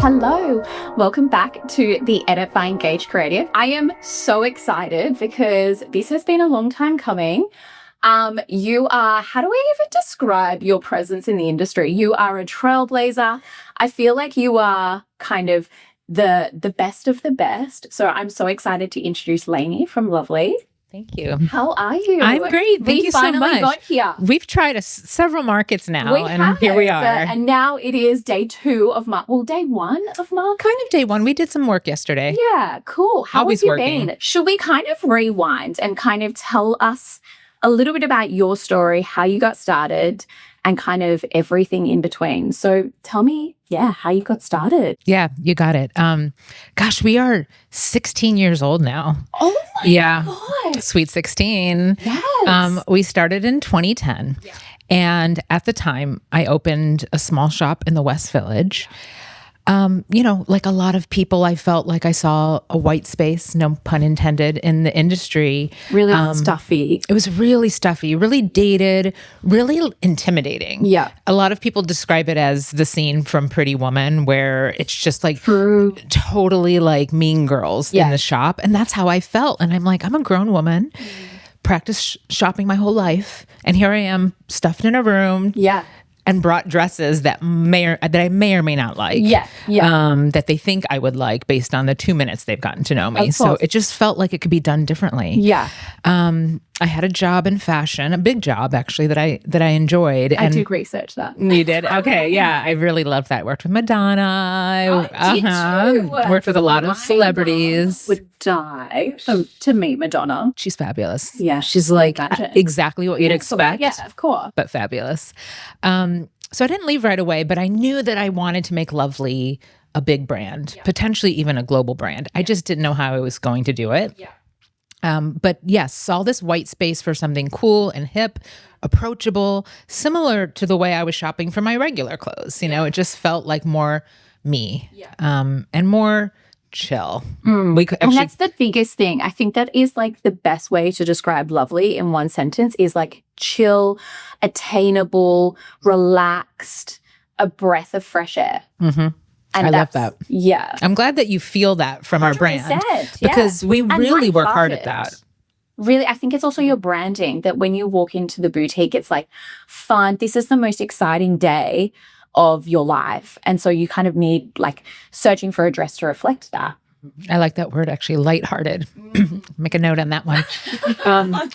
Hello, welcome back to the Edit by Engage Creative. I am so excited because this has been a long time coming. You are, how do I even describe your presence in the industry? You are a trailblazer. I feel like you are kind of the best of the best. So I'm so excited to introduce Lanie from Lovely. Thank you. How are you? I'm great. Thank you so much. We finally got here. We've tried several markets now, here we are. And now it is day 2 of March. Well, day 1 of March. Kind of day 1. We did some work yesterday. Yeah, cool. How have you been? Should we kind of rewind and kind of tell us a little bit about your story, how you got started, and kind of everything in between? So tell me, how you got started. Yeah, you got it. Gosh, we are 16 years old now. Oh my God. Sweet 16. Yes. We started in 2010. Yeah. And at the time, I opened a small shop in the West Village. Like a lot of people, I felt like I saw a white space, no pun intended, in the industry. Really stuffy. It was really stuffy, really dated, really intimidating. Yeah. A lot of people describe it as the scene from Pretty Woman, where it's just like totally like Mean Girls in the shop. And that's how I felt. And I'm like, I'm a grown woman, practiced shopping my whole life. And here I am stuffed in a room. Yeah. And brought dresses that I may or may not like. That they think I would like based on the 2 minutes they've gotten to know me. So it just felt like it could be done differently. Yeah. I had a job in fashion, a big job actually that I enjoyed. I did research that. You did? Okay, yeah. I really loved that. Worked with Madonna. Did you? Worked with a lot of celebrities. Would die to meet Madonna. She's fabulous. Yeah. She's like exactly what you'd expect. Yeah, of course. But fabulous. So I didn't leave right away, but I knew that I wanted to make Lovely a big brand, potentially even a global brand. I just didn't know how I was going to do it. Yeah. But yes, saw this white space for something cool and hip, approachable, similar to the way I was shopping for my regular clothes. You know, it just felt like more me, and more chill. And that's the biggest thing. I think that is like the best way to describe Lovely in one sentence is like chill, attainable, relaxed, a breath of fresh air. Mm-hmm. And I love that. Yeah. I'm glad that you feel that from our brand because we and really work hard at that. Really, I think it's also your branding that when you walk into the boutique, it's like fun. This is the most exciting day of your life. And so you kind of need like searching for a dress to reflect that. I like that word, actually, lighthearted. Make a note on that one.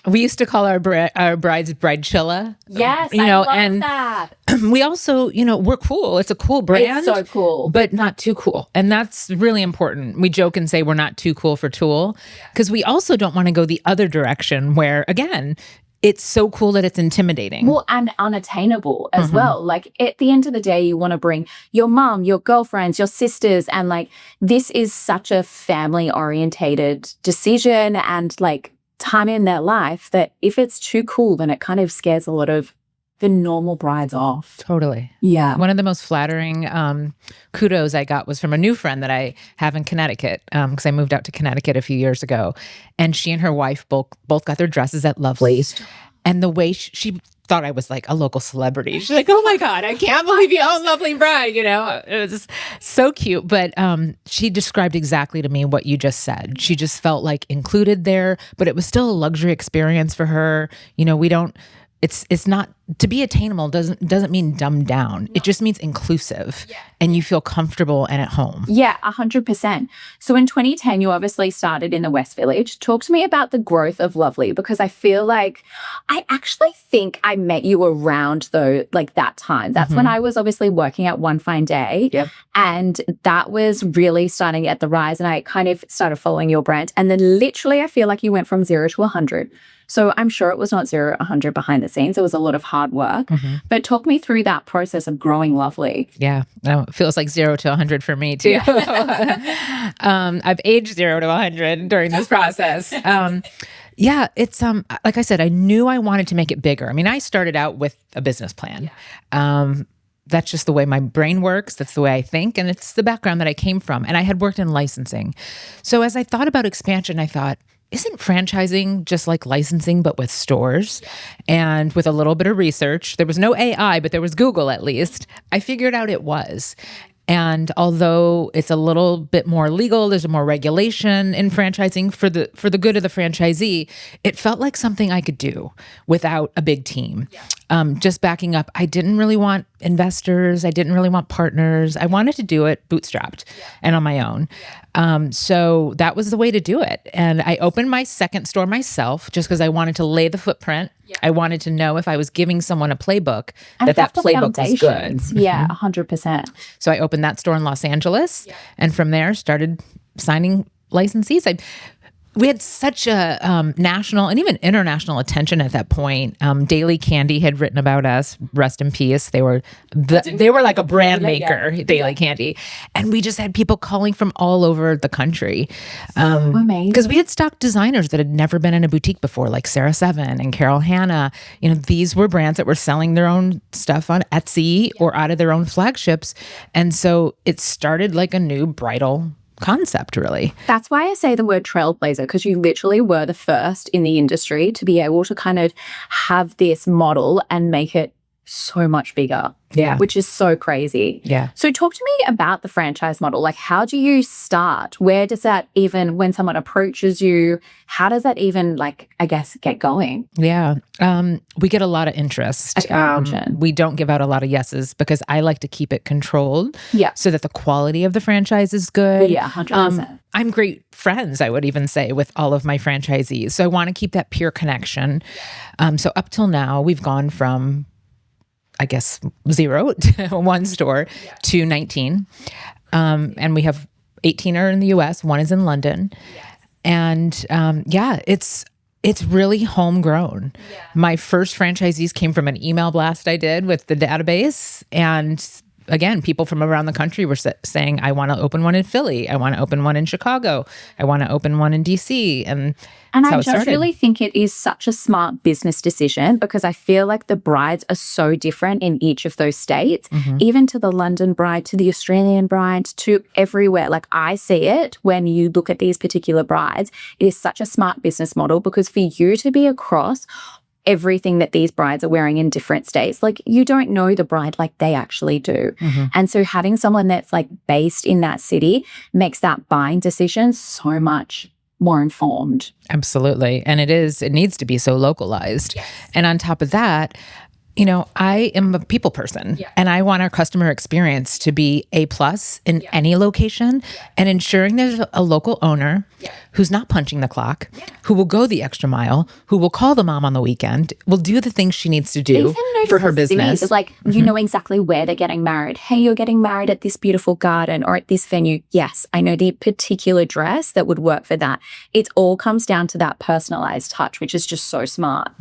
We used to call our brides Bridechilla. Yes, I love that. We also, we're cool. It's a cool brand. It's so cool. But not too cool. And that's really important. We joke and say we're not too cool for Tool because we also don't want to go the other direction where, again, it's so cool that it's intimidating. Well, and unattainable as well. Like at the end of the day, you want to bring your mom, your girlfriends, your sisters. And like, this is such a family orientated decision and like time in their life that if it's too cool, then it kind of scares a lot of the normal brides off. Totally. Yeah. One of the most flattering kudos I got was from a new friend that I have in Connecticut because I moved out to Connecticut a few years ago. And she and her wife both got their dresses at Lovely. And the way she thought I was like a local celebrity. She's like, oh my God, I can't believe you own Lovely Bride. It was just so cute. But she described exactly to me what you just said. She just felt like included there, but it was still a luxury experience for her. It's not to be attainable doesn't mean dumbed down. It just means inclusive and you feel comfortable and at home. Yeah, 100%. So in 2010, you obviously started in the West Village. Talk to me about the growth of Lovely because I feel like I actually think I met you around though, like that time. That's when I was obviously working at One Fine Day. Yep. And that was really starting at the rise and I kind of started following your brand. And then literally I feel like you went from 0 to 100. So I'm sure it was not 0 to 100 behind the scenes. It was a lot of hard work. But talk me through that process of growing Lovely. Yeah, it feels like 0 to 100 for me too. I've aged 0 to 100 during this process. It's like I said, I knew I wanted to make it bigger. I mean, I started out with a business plan. That's just the way my brain works. That's the way I think. And it's the background that I came from. And I had worked in licensing. So as I thought about expansion, I thought, isn't franchising just like licensing, but with stores? And with a little bit of research, there was no AI, but there was Google at least. I figured out it was. And although it's a little bit more legal, there's more regulation in franchising for the good of the franchisee, it felt like something I could do without a big team. Just backing up, I didn't really want investors. I didn't really want partners. I wanted to do it bootstrapped and on my own. So that was the way to do it. And I opened my second store myself just because I wanted to lay the footprint. I wanted to know if I was giving someone a playbook, And that the playbook was good. foundations. Yeah, 100%. So I opened that store in Los Angeles, and from there started signing licensees. We had such a national and even international attention at that point. Daily Candy had written about us. Rest in peace. They were like a brand maker, Daily Candy, and we just had people calling from all over the country. Amazing. Because we had stocked designers that had never been in a boutique before, like Sarah Seven and Carol Hanna. These were brands that were selling their own stuff on Etsy or out of their own flagships, and so it started like a new bridal concept, really. That's why I say the word trailblazer, because you literally were the first in the industry to be able to kind of have this model and make it so much bigger. Yeah. Which is so crazy. Yeah. So talk to me about the franchise model. Like, how do you start? Where does that even, when someone approaches you, how does that even, like, I guess, get going? Yeah. We get a lot of interest. I can imagine. We don't give out a lot of yeses because I like to keep it controlled. Yeah. So that the quality of the franchise is good. Yeah, 100%. I'm great friends, I would even say, with all of my franchisees. So I want to keep that pure connection. So up till now, we've gone from, I guess, 0 to one store to 19. And we have 18 are in the US, one is in London. And it's really homegrown. My first franchisees came from an email blast I did with the database. And again, people from around the country were saying, I want to open one in Philly. I want to open one in Chicago. I want to open one in DC. And I just really think it is such a smart business decision, because I feel like the brides are so different in each of those states, even to the London bride, to the Australian bride, to everywhere. Like, I see it when you look at these particular brides. It is such a smart business model, because for you to be across everything that these brides are wearing in different states, like, you don't know the bride like they actually do. And so having someone that's like based in that city makes that buying decision so much more informed. Absolutely. And it needs to be so localized. Yes. And on top of that, I am a people person, and I want our customer experience to be A+ in any location, and ensuring there's a local owner who's not punching the clock, who will go the extra mile, who will call the mom on the weekend, will do the things she needs to do for her business. It's like, you know exactly where they're getting married. Hey, you're getting married at this beautiful garden or at this venue. Yes, I know the particular dress that would work for that. It all comes down to that personalized touch, which is just so smart.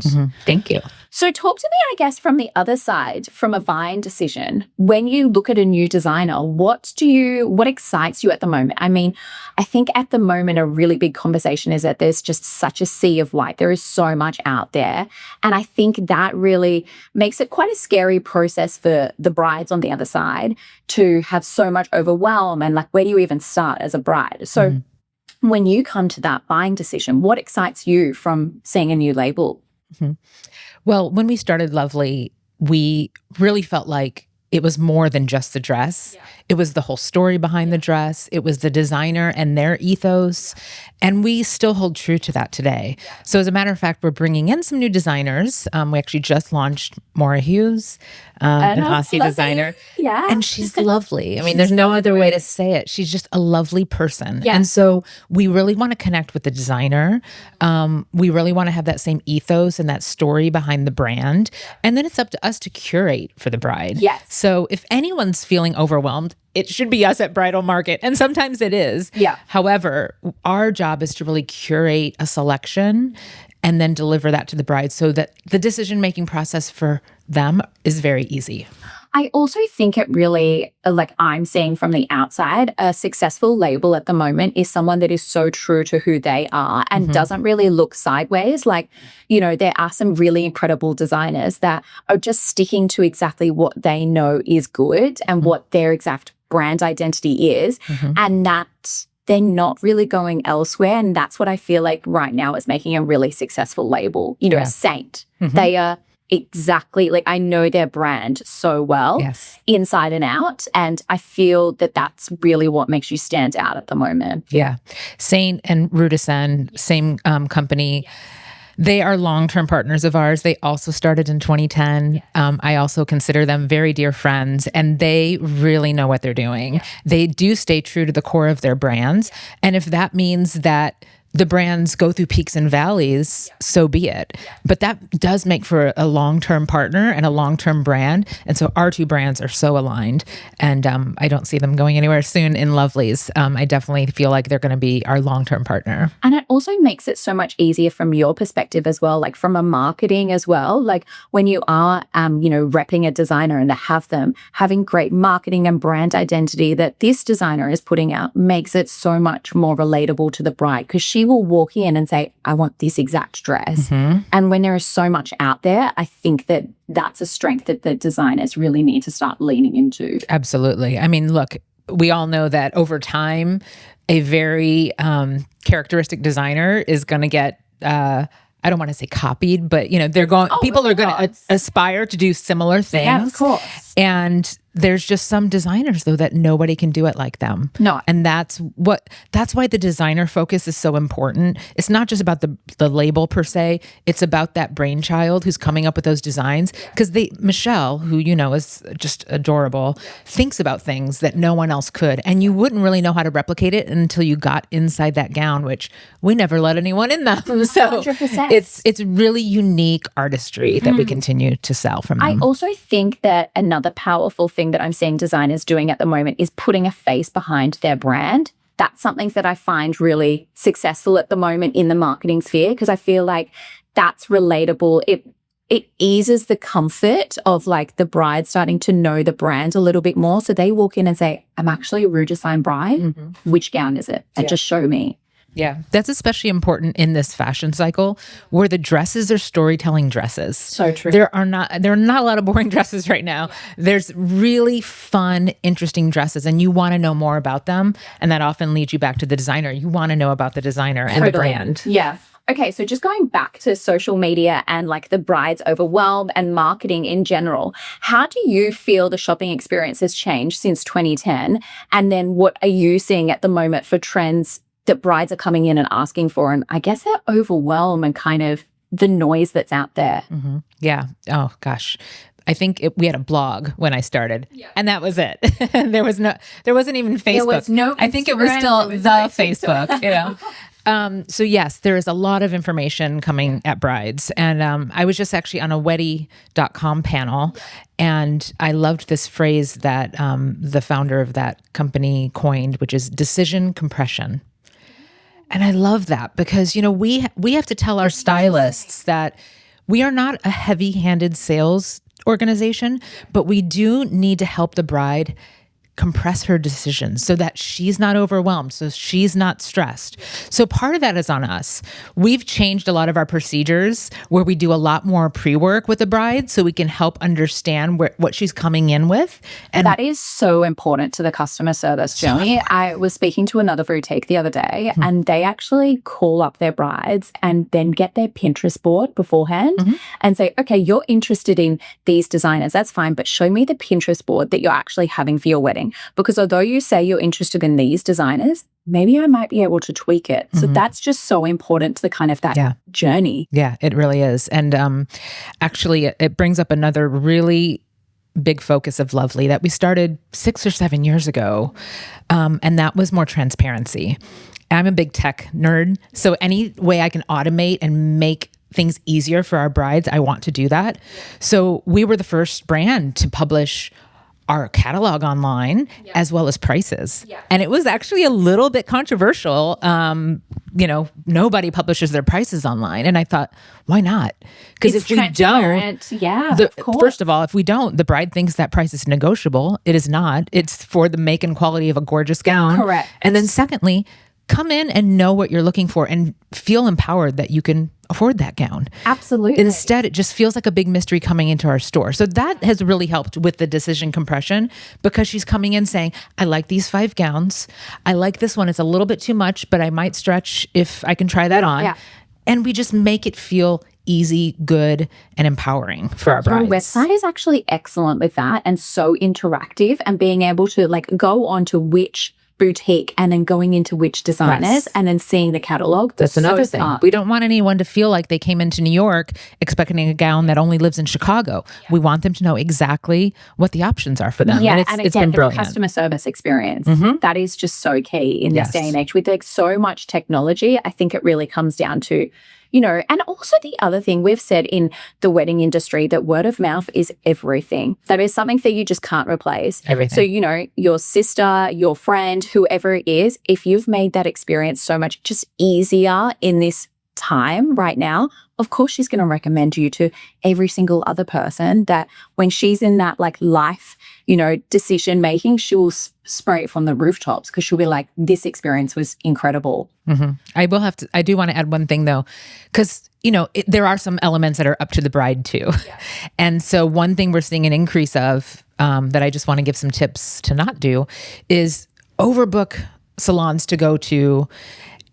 Thank you. So talk to me, I guess, from the other side, from a buying decision. When you look at a new designer, what excites you at the moment? I mean, I think at the moment a really big conversation is that there's just such a sea of white. There is so much out there. And I think that really makes it quite a scary process for the brides on the other side to have so much overwhelm, and like, where do you even start as a bride? So when you come to that buying decision, what excites you from seeing a new label? Well, when we started Lovely, we really felt like it was more than just the dress. It was the whole story behind the dress. It was the designer and their ethos. And we still hold true to that today. So as a matter of fact, we're bringing in some new designers. We actually just launched Maura Hughes, an Aussie designer. Yeah. And she's lovely. I mean, there's no other way to say it. She's just a lovely person. And so we really want to connect with the designer. We really want to have that same ethos and that story behind the brand. And then it's up to us to curate for the bride. Yes. So if anyone's feeling overwhelmed, it should be us at Bridal Market. And sometimes it is. Yeah. However, our job is to really curate a selection and then deliver that to the bride so that the decision-making process for them is very easy. I also think it really, like I'm seeing from the outside, a successful label at the moment is someone that is so true to who they are and doesn't really look sideways. Like, there are some really incredible designers that are just sticking to exactly what they know is good and what their exact brand identity is. And that they're not really going elsewhere. And that's what I feel like right now is making a really successful label. A Saint. They are exactly, like I know their brand so well, Yes. inside and out. And I feel that that's really what makes you stand out at the moment. Yeah. Saint and Rudisen, same company. They are long-term partners of ours. They also started in 2010. I also consider them very dear friends, and they really know what they're doing. They do stay true to the core of their brands. And if that means that the brands go through peaks and valleys, so be it. But that does make for a long-term partner and a long-term brand. And so our two brands are so aligned. And I don't see them going anywhere soon in Lovely's. I definitely feel like they're going to be our long-term partner. And it also makes it so much easier from your perspective as well, like from a marketing as well. Like when you are, repping a designer and to have them having great marketing and brand identity that this designer is putting out makes it so much more relatable to the bride, because she will walk in and say, I want this exact dress. Mm-hmm. And when there is so much out there, I think that that's a strength that the designers really need to start leaning into. Absolutely. I mean, look, we all know that over time, a very characteristic designer is going to get, I don't want to say copied, but people are going to aspire to do similar things. Yeah, of course. And there's just some designers though that nobody can do it like them. No. And that's why the designer focus is so important. It's not just about the label per se. It's about that brainchild who's coming up with those designs. Because Michelle, who is just adorable, thinks about things that no one else could. And you wouldn't really know how to replicate it until you got inside that gown, which we never let anyone in them. So 100%. it's really unique artistry that we continue to sell from them. I also think that another powerful thing that I'm seeing designers doing at the moment is putting a face behind their brand. That's something that I find really successful at the moment in the marketing sphere, because I feel like that's relatable. It eases the comfort of like the bride starting to know the brand a little bit more. So they walk in and say, I'm actually a Rouge Design bride. Mm-hmm. Which gown is it? And just show me. Yeah, that's especially important in this fashion cycle where the dresses are storytelling dresses. So true. There are not a lot of boring dresses right now. There's really fun, interesting dresses, and you want to know more about them. And that often leads you back to the designer. You want to know about the designer and the brand. Yeah. Okay, so just going back to social media and like the bride's overwhelm and marketing in general, how do you feel the shopping experience has changed since 2010? And then what are you seeing at the moment for trends that brides are coming in and asking for? And I guess that overwhelm and kind of the noise that's out there. Mm-hmm. Yeah. Oh, gosh. I think we had a blog when I started, and that was it. there wasn't even Facebook. There was no Instagram, I think it was still the Facebook, So yes, there is a lot of information coming at brides. And I was just actually on a Weddy.com panel, and I loved this phrase that the founder of that company coined, which is decision compression. And I love that because, we have to tell our stylists that we are not a heavy-handed sales organization, but we do need to help the bride compress her decisions so that she's not overwhelmed, so she's not stressed. So part of that is on us. We've changed a lot of our procedures where we do a lot more pre-work with the bride so we can help understand what she's coming in with. And that is so important to the customer service journey. I was speaking to another boutique the other day, and they actually call up their brides and then get their Pinterest board beforehand and say, okay, you're interested in these designers, that's fine, but show me the Pinterest board that you're actually having for your wedding. Because although you say you're interested in these designers, maybe I might be able to tweak it. So that's just so important to the kind of that journey. Yeah, it really is. And actually, it brings up another really big focus of Lovely that we started 6 or 7 years ago. And that was more transparency. I'm a big tech nerd. So any way I can automate and make things easier for our brides, I want to do that. So we were the first brand to publish our catalog online as well as prices. Yeah. And it was actually a little bit controversial. Nobody publishes their prices online. And I thought, why not? Because if we don't, first of all, if we don't, the bride thinks that price is negotiable. It is not. It's for the make and quality of a gorgeous gown. Correct. And then secondly, come in and know what you're looking for and feel empowered that you can afford that gown. Absolutely. Instead, it just feels like a big mystery coming into our store. So that has really helped with the decision compression because she's coming in saying, I like these 5 gowns. I like this one. It's a little bit too much, but I might stretch if I can try that on. Yeah. And we just make it feel easy, good, and empowering for our Your brides. website is actually excellent with that and so interactive, and being able to like go on to which boutique and then going into which designers Yes. and then seeing the catalog. That's another thing. smart. We don't want anyone to feel like they came into New York expecting a gown that only lives in Chicago. We want them to know exactly what the options are for them. Yeah, and and it's been again, the brilliant. customer service experience, that is just so key in this Yes. day and age. With like so much technology, I think it really comes down to, you know, and also the other thing we've said in the wedding industry, that word of mouth is everything. That is something that you just can't replace. Everything. So, you know, your sister, your friend, whoever it is, if you've made that experience so much just easier in this time right now, of course she's going to recommend you to every single other person, that when she's in that like life, you know, decision making, she'll spray it from the rooftops, because she'll be like, this experience was incredible. I do want to add one thing though, because, you know, there are some elements that are up to the bride too. Yeah. And so one thing we're seeing an increase of, that I just want to give some tips to not do, is overbook salons to go to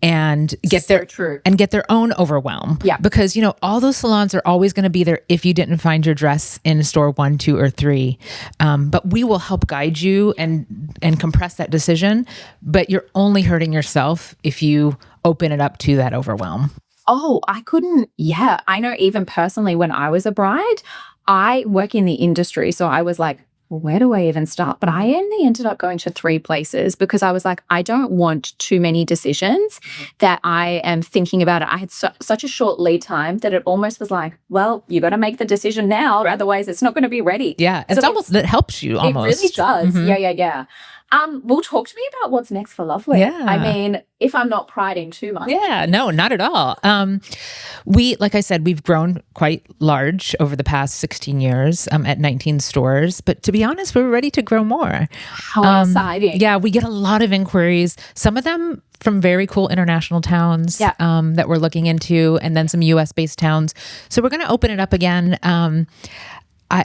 and get their own overwhelm. Yeah. Because, you know, all those salons are always going to be there if you didn't find your dress in store 1, 2, or 3. But we will help guide you and compress that decision. But you're only hurting yourself if you open it up to that overwhelm. Oh, I know even personally when I was a bride, I work in the industry. So I was like, well, where do I even start? But I only ended up going to 3 places, because I was like, I don't want too many decisions that I am thinking about it. I had such a short lead time that it almost was like, well, you got to make the decision now, otherwise it's not going to be ready. Yeah. It's almost, that helps you almost. It really does. Yeah. Well, talk to me about what's next for Lovely. Yeah. I mean, if I'm not priding too much. Yeah, no, not at all. Like I said, we've grown quite large over the past 16 years at 19 stores. But to be honest, we're ready to grow more. How exciting. Yeah, we get a lot of inquiries, some of them from very cool international towns that we're looking into, and then some US-based towns. So we're going to open it up again.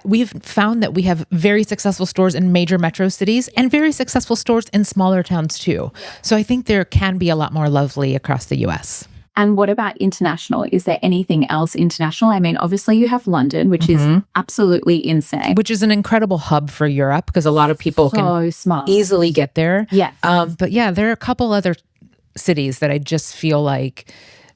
We've found that we have very successful stores in major metro cities and very successful stores in smaller towns too. So I think there can be a lot more Lovely across the US. And what about international? Is there anything else international? I mean, obviously you have London, which is absolutely insane. Which is an incredible hub for Europe, because a lot of people can easily get there. Yes. But yeah, there are a couple other cities that I just feel like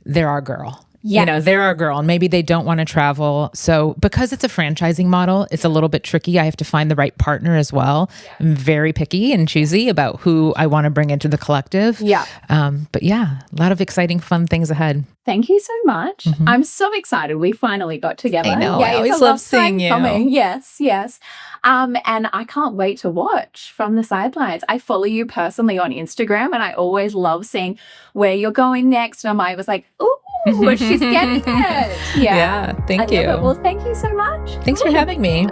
they're our girl. Yeah. You know, they're our girl, and maybe they don't want to travel. So because it's a franchising model, it's a little bit tricky. I have to find the right partner as well. I'm very picky and choosy about who I want to bring into the collective. Yeah. But yeah, a lot of exciting, fun things ahead. Thank you so much. I'm so excited we finally got together. I know. I it's always a love long seeing time you. coming. Yes. And I can't wait to watch from the sidelines. I follow you personally on Instagram, and I always love seeing where you're going next. And I was like, ooh, she's getting it. Yeah, thank you. Well, thank you so much. Thanks for having me.